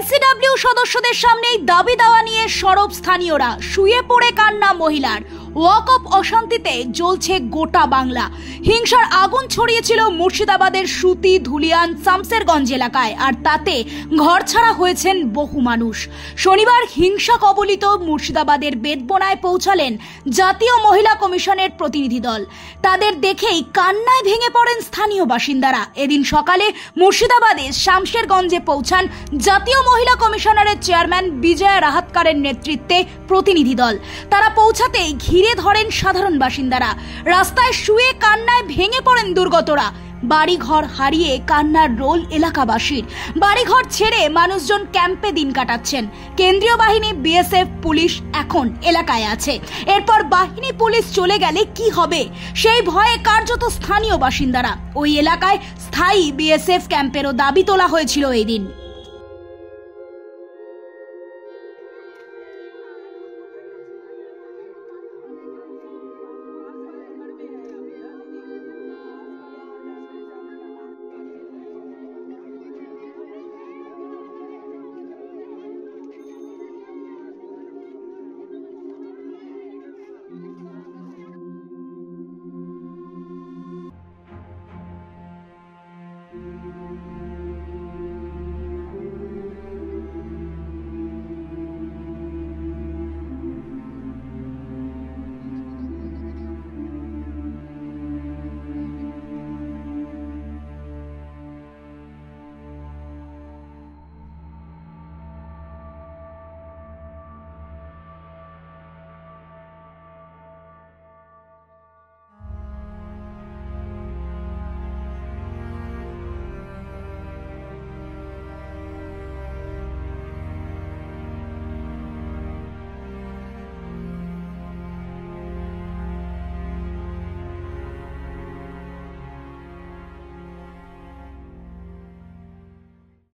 NCW সদস্যদের সামনেই দাবি দাওয়া নিয়ে সরব স্থানীয়রা, শুয়ে পড়ে কান্না মহিলার। ওয়াকফ অশান্তিতে জ্বলছে গোটা বাংলা। হিংসার আগুন ছড়িয়েছিল মুর্শিদাবাদের সুতি, ধুলিয়ান, শামসেরগঞ্জ এলাকায়, আর তাতে ঘরছাড়া হয়েছেন বহু মানুষ। শনিবার হিংসা কবলিত মুর্শিদাবাদের বেদবোনায় পৌঁছালেন জাতীয় মহিলা কমিশনের প্রতিনিধি দল। তাদের দেখেই কান্নায় ভেঙে পড়েন স্থানীয় বাসিন্দারা। এদিন সকালে মুর্শিদাবাদের শামসেরগঞ্জে পৌঁছান জাতীয় মহিলা কমিশনারের চেয়ারম্যান বিজয়া রাহাতকারের নেতৃত্বে প্রতিনিধি দল। তারা পৌঁছাতেই ঘিরে ধরেন সাধারণ বাসিন্দারা। রাস্তায় শুয়ে কান্নায় ভেঙে পড়েন দুর্গতরা। বাড়িঘর হারিয়ে কান্নার রোল এলাকাবাসীর। বাড়িঘর ছেড়ে মানুষজন ক্যাম্পে দিন কাটাচ্ছেন। কেন্দ্রীয় বাহিনী, বিএসএফ, পুলিশ এখন এলাকায় আছে। এরপর বাহিনী, পুলিশ চলে গেলে কি হবে সেই ভয়ে কার্যত স্থানীয় বাসিন্দারা। ওই এলাকায় স্থায়ী বিএসএফ ক্যাম্পেরও দাবি তোলা হয়েছিল এই দিন।